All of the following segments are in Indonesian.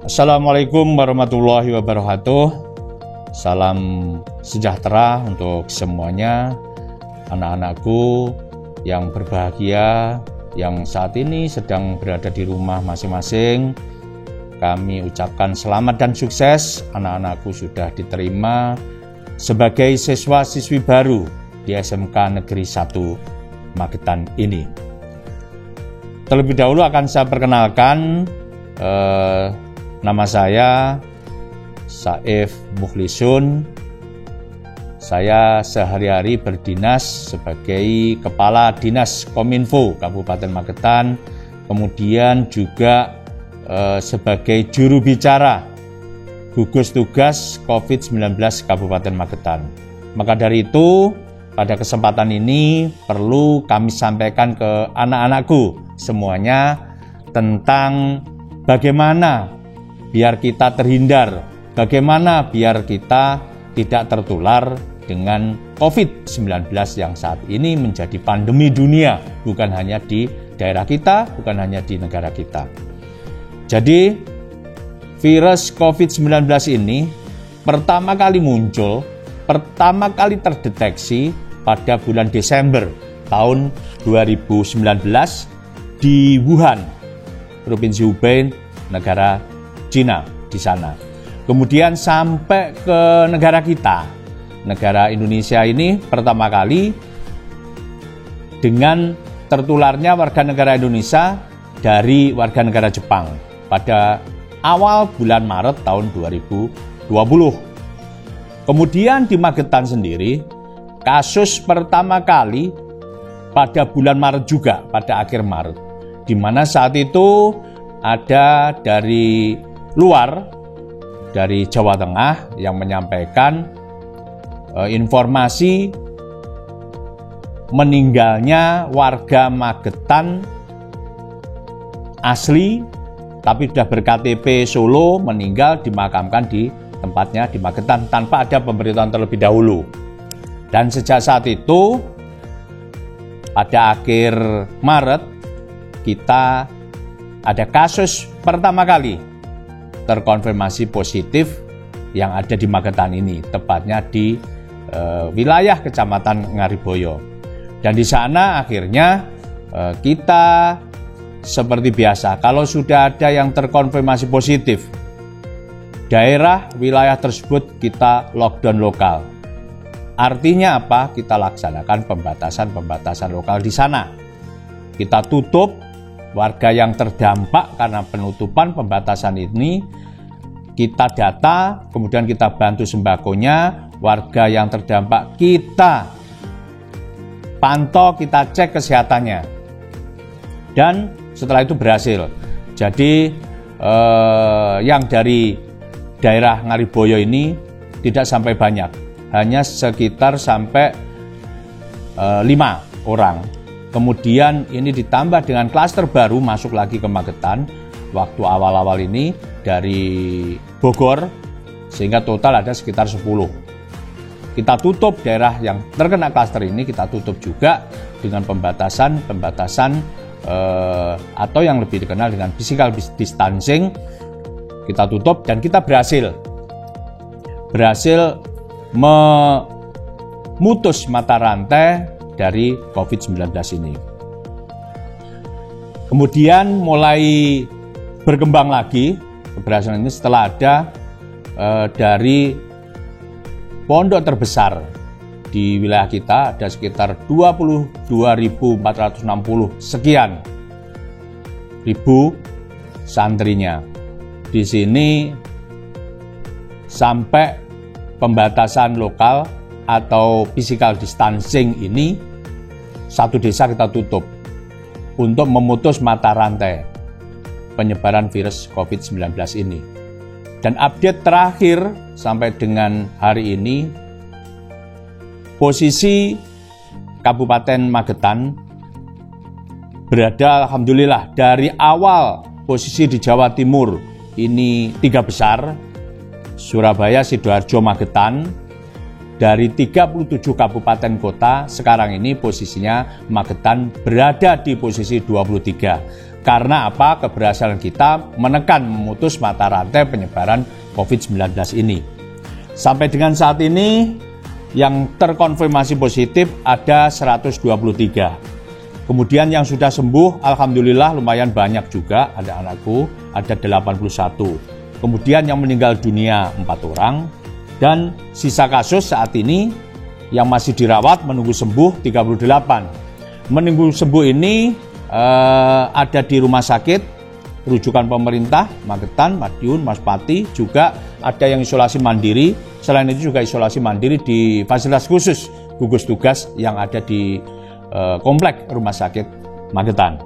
Assalamualaikum warahmatullahi wabarakatuh. Salam sejahtera untuk semuanya, anak-anakku yang berbahagia, yang saat ini sedang berada di rumah masing-masing. Kami ucapkan selamat dan sukses, anak-anakku sudah diterima sebagai siswa-siswi baru di SMK Negeri 1 Magetan ini. Terlebih dahulu akan saya perkenalkan, nama saya Saif Mukhlisun. Saya sehari-hari berdinas sebagai Kepala Dinas Kominfo Kabupaten Magetan, kemudian juga sebagai juru bicara gugus tugas COVID-19 Kabupaten Magetan. Maka dari itu, pada kesempatan ini perlu kami sampaikan ke anak-anakku semuanya tentang bagaimana biar kita terhindar, bagaimana biar kita tidak tertular dengan COVID-19 yang saat ini menjadi pandemi dunia, bukan hanya di daerah kita, bukan hanya di negara kita. Jadi, virus COVID-19 ini pertama kali muncul, pertama kali terdeteksi pada bulan Desember tahun 2019 di Wuhan, Provinsi Hubei, negara Cina di sana. Kemudian sampai ke negara kita, negara Indonesia ini pertama kali dengan tertularnya warga negara Indonesia dari warga negara Jepang pada awal bulan Maret tahun 2020. Kemudian di Magetan sendiri, kasus pertama kali pada bulan Maret juga, pada akhir Maret, di mana saat itu ada dari luar, dari Jawa Tengah yang menyampaikan informasi meninggalnya warga Magetan asli tapi sudah ber-KTP Solo, meninggal dimakamkan di tempatnya di Magetan tanpa ada pemberitahuan terlebih dahulu. Dan sejak saat itu, pada akhir Maret, kita ada kasus pertama kali terkonfirmasi positif yang ada di Magetan ini, tepatnya di wilayah Kecamatan Ngariboyo. Dan di sana akhirnya kita seperti biasa, kalau sudah ada yang terkonfirmasi positif, daerah wilayah tersebut kita lockdown lokal. Artinya apa? Kita laksanakan pembatasan lokal di sana. Kita tutup warga yang terdampak karena penutupan pembatasan ini, kita data, kemudian kita bantu sembakonya. Warga yang terdampak kita pantau, kita cek kesehatannya. Dan setelah itu berhasil. Jadi yang dari daerah Ngariboyo ini tidak sampai banyak, hanya sekitar sampai 5 orang. Kemudian ini ditambah dengan klaster baru masuk lagi ke Magetan waktu awal-awal ini dari Bogor, sehingga total ada sekitar 10. Kita tutup daerah yang terkena klaster ini, kita tutup juga dengan pembatasan atau yang lebih dikenal dengan physical distancing. Kita tutup dan kita berhasil memutus mata rantai dari COVID-19 ini. Kemudian mulai berkembang lagi keberhasilan ini setelah ada dari pondok terbesar di wilayah kita, ada sekitar 22.460 sekian ribu santrinya. Di sini sampai pembatasan lokal atau physical distancing ini, satu desa kita tutup untuk memutus mata rantai penyebaran virus COVID-19 ini. Dan update terakhir sampai dengan hari ini, posisi Kabupaten Magetan berada alhamdulillah dari awal posisi di Jawa Timur ini 3 besar, Surabaya, Sidoarjo, Magetan. Dari 37 kabupaten kota, sekarang ini posisinya Magetan berada di posisi 23. Karena apa? Keberhasilan kita menekan, memutus mata rantai penyebaran COVID-19 ini. Sampai dengan saat ini, yang terkonfirmasi positif ada 123. Kemudian yang sudah sembuh, alhamdulillah lumayan banyak juga, ada anakku, ada 81. Kemudian yang meninggal dunia 4 orang, dan sisa kasus saat ini yang masih dirawat menunggu sembuh 38. Menunggu sembuh ini ada di rumah sakit rujukan pemerintah, Magetan, Madiun, Maspati, juga ada yang isolasi mandiri. Selain itu juga isolasi mandiri di fasilitas khusus gugus tugas yang ada di komplek rumah sakit Magetan.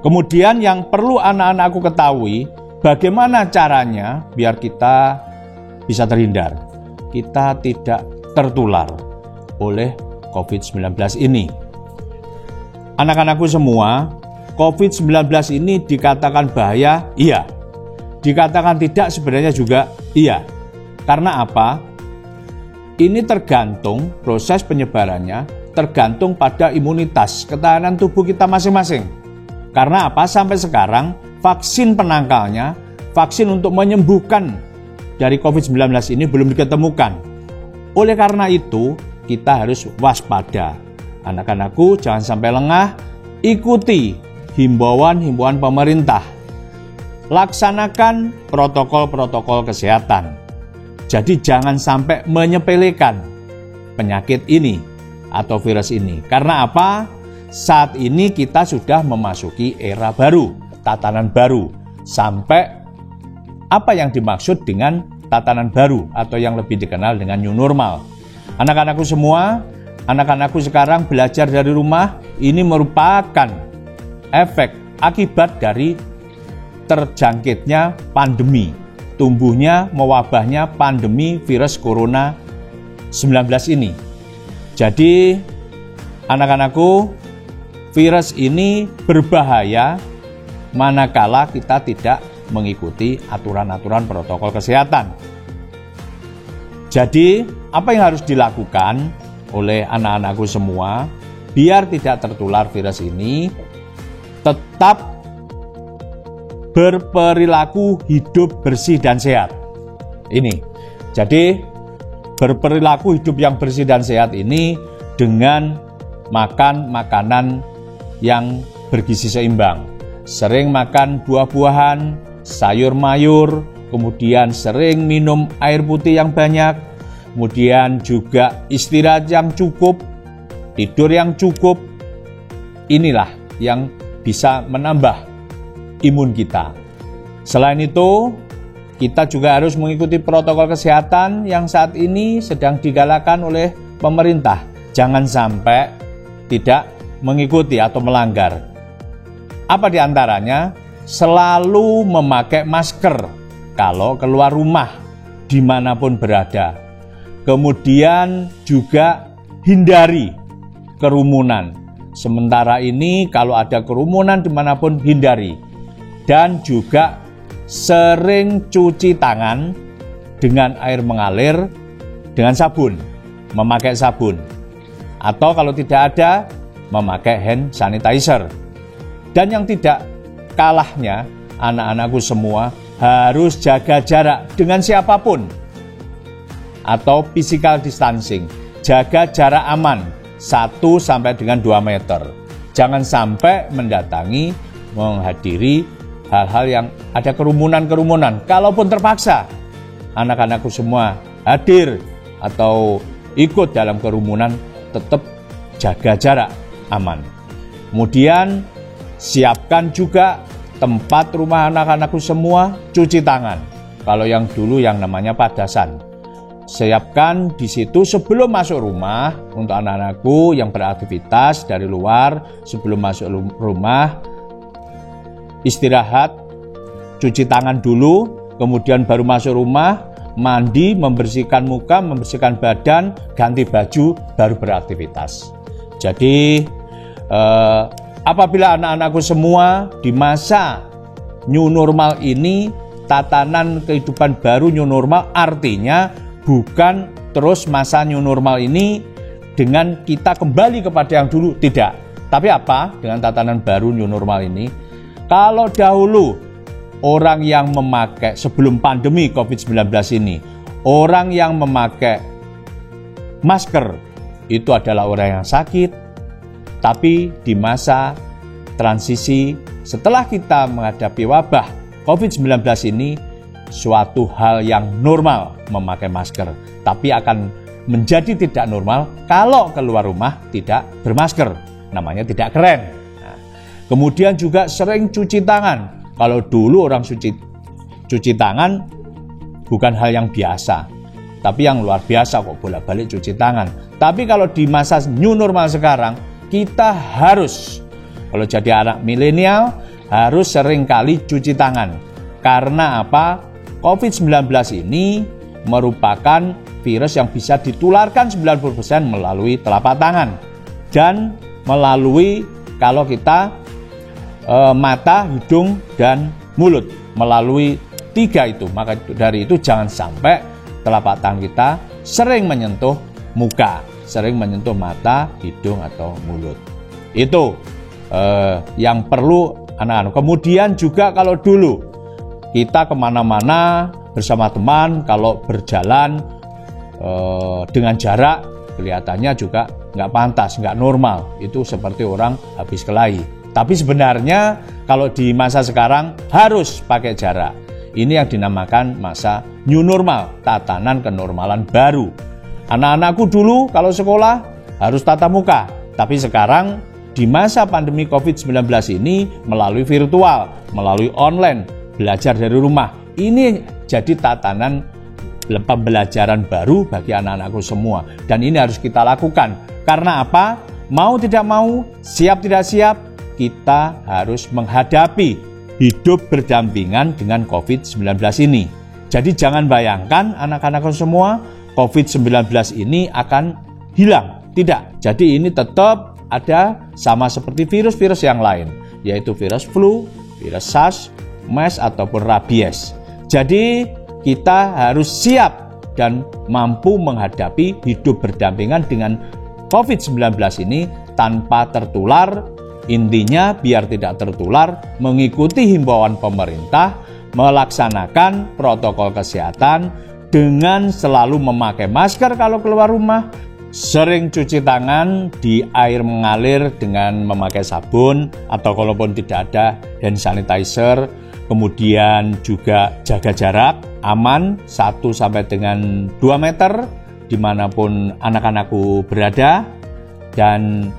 Kemudian yang perlu anak-anakku ketahui, bagaimana caranya biar kita bisa terhindar, kita tidak tertular oleh COVID-19 ini. Anak-anakku semua, COVID-19 ini dikatakan bahaya, iya. Dikatakan tidak sebenarnya juga iya. Karena apa? Ini tergantung proses penyebarannya, tergantung pada imunitas, ketahanan tubuh kita masing-masing. Karena apa? Sampai sekarang vaksin penangkalnya, vaksin untuk menyembuhkan dari COVID-19 ini belum diketemukan. Oleh karena itu, kita harus waspada. Anak-anakku jangan sampai lengah, ikuti himbauan-himbauan pemerintah. Laksanakan protokol-protokol kesehatan. Jadi jangan sampai menyepelekan penyakit ini atau virus ini. Karena apa? Saat ini kita sudah memasuki era baru, tatanan baru. Sampai apa yang dimaksud dengan tatanan baru atau yang lebih dikenal dengan new normal. Anak-anakku semua, anak-anakku sekarang belajar dari rumah, ini merupakan efek akibat dari terjangkitnya pandemi, tumbuhnya, mewabahnya pandemi virus corona 19 ini. Jadi, anak-anakku, virus ini berbahaya manakala kita tidak mengikuti aturan-aturan protokol kesehatan. Jadi, apa yang harus dilakukan oleh anak-anakku semua biar tidak tertular virus ini? Tetap berperilaku hidup bersih dan sehat. Ini. Jadi, berperilaku hidup yang bersih dan sehat ini dengan makan makanan yang bergizi seimbang. Sering makan buah-buahan, sayur mayur, kemudian sering minum air putih yang banyak, kemudian juga istirahat yang cukup, tidur yang cukup. Inilah yang bisa menambah imun kita. Selain itu, kita juga harus mengikuti protokol kesehatan yang saat ini sedang digalakan oleh pemerintah. Jangan sampai tidak mengikuti atau melanggar. Apa di antaranya? Selalu memakai masker kalau keluar rumah dimanapun berada. Kemudian juga hindari kerumunan. Sementara ini kalau ada kerumunan dimanapun hindari. Dan juga sering cuci tangan dengan air mengalir dengan sabun, memakai sabun. Atau kalau tidak ada, memakai hand sanitizer. Dan yang tidak kalahnya, anak-anakku semua harus jaga jarak dengan siapapun. Atau physical distancing, jaga jarak aman 1 sampai dengan 2 meter. Jangan sampai mendatangi, menghadiri hal-hal yang ada kerumunan-kerumunan. Kalaupun terpaksa, anak-anakku semua hadir atau ikut dalam kerumunan, tetap jaga jarak aman. Kemudian siapkan juga tempat rumah anak-anakku semua cuci tangan. Kalau yang dulu yang namanya padasan. Siapkan di situ sebelum masuk rumah untuk anak-anakku yang beraktivitas dari luar. Sebelum masuk rumah, istirahat, cuci tangan dulu, kemudian baru masuk rumah, mandi, membersihkan muka, membersihkan badan, ganti baju, baru beraktivitas. Jadi, apabila anak-anakku semua di masa new normal ini, tatanan kehidupan baru new normal artinya bukan terus masa new normal ini dengan kita kembali kepada yang dulu, tidak. Tapi apa dengan tatanan baru new normal ini? Kalau dahulu orang yang memakai sebelum pandemi COVID-19 ini, orang yang memakai masker itu adalah orang yang sakit. Tapi di masa transisi setelah kita menghadapi wabah COVID-19 ini, suatu hal yang normal memakai masker. Tapi akan menjadi tidak normal kalau keluar rumah tidak bermasker. Namanya tidak keren. Nah, kemudian juga sering cuci tangan. Kalau dulu orang cuci tangan bukan hal yang biasa. Tapi yang luar biasa kok bolak-balik cuci tangan. Tapi kalau di masa new normal sekarang, kita harus, kalau jadi anak milenial, harus sering kali cuci tangan. Karena apa? COVID-19 ini merupakan virus yang bisa ditularkan 90% melalui telapak tangan. Dan melalui kalau kita mata, hidung, dan mulut. Melalui 3 itu. Maka dari itu jangan sampai telapak tangan kita sering menyentuh muka, sering menyentuh mata, hidung, atau mulut. Itu yang perlu anak-anak. Kemudian juga kalau dulu kita kemana-mana bersama teman, kalau berjalan dengan jarak kelihatannya juga nggak pantas, nggak normal. Itu seperti orang habis kelahi. Tapi sebenarnya kalau di masa sekarang harus pakai jarak. Ini yang dinamakan masa new normal, tatanan kenormalan baru. Anak-anakku dulu kalau sekolah harus tatap muka, tapi sekarang di masa pandemi COVID-19 ini melalui virtual, melalui online, belajar dari rumah. Ini jadi tatanan pembelajaran baru bagi anak-anakku semua. Dan ini harus kita lakukan. Karena apa? Mau tidak mau, siap tidak siap, kita harus menghadapi hidup berdampingan dengan COVID-19 ini. Jadi jangan bayangkan anak-anakku semua COVID-19 ini akan hilang. Tidak. Jadi ini tetap ada sama seperti virus-virus yang lain, yaitu virus flu, virus SARS, MERS, ataupun rabies. Jadi kita harus siap dan mampu menghadapi hidup berdampingan dengan COVID-19 ini tanpa tertular. Intinya biar tidak tertular, mengikuti himbauan pemerintah, melaksanakan protokol kesehatan dengan selalu memakai masker kalau keluar rumah, sering cuci tangan di air mengalir dengan memakai sabun, atau kalaupun tidak ada hand sanitizer, kemudian juga jaga jarak aman 1 sampai dengan 2 meter dimanapun anak-anakku berada. Dan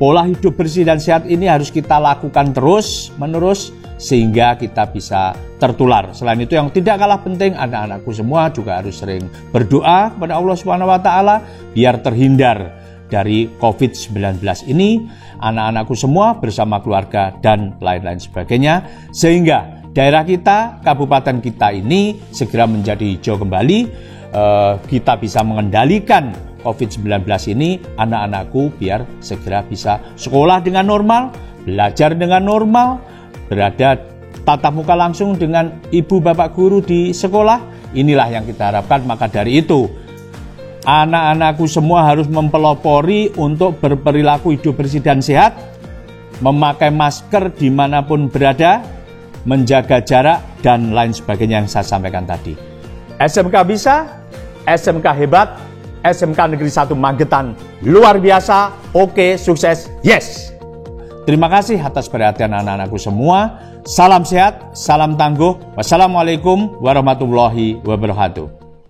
pola hidup bersih dan sehat ini harus kita lakukan terus-menerus sehingga kita bisa tertular. Selain itu yang tidak kalah penting, anak-anakku semua juga harus sering berdoa kepada Allah SWT biar terhindar dari COVID-19 ini, anak-anakku semua bersama keluarga dan lain-lain sebagainya, sehingga daerah kita, kabupaten kita ini segera menjadi hijau kembali, kita bisa mengendalikan COVID-19 ini, anak-anakku biar segera bisa sekolah dengan normal, belajar dengan normal, berada tatap muka langsung dengan ibu bapak guru di sekolah. Inilah yang kita harapkan. Maka dari itu, anak-anakku semua harus mempelopori untuk berperilaku hidup bersih dan sehat, memakai masker dimanapun berada, menjaga jarak, dan lain sebagainya yang saya sampaikan tadi. SMK bisa, SMK hebat, SMK Negeri 1 Magetan luar biasa, oke, sukses, yes. Terima kasih atas perhatian anak-anakku semua. Salam sehat, salam tangguh. Wassalamualaikum warahmatullahi wabarakatuh.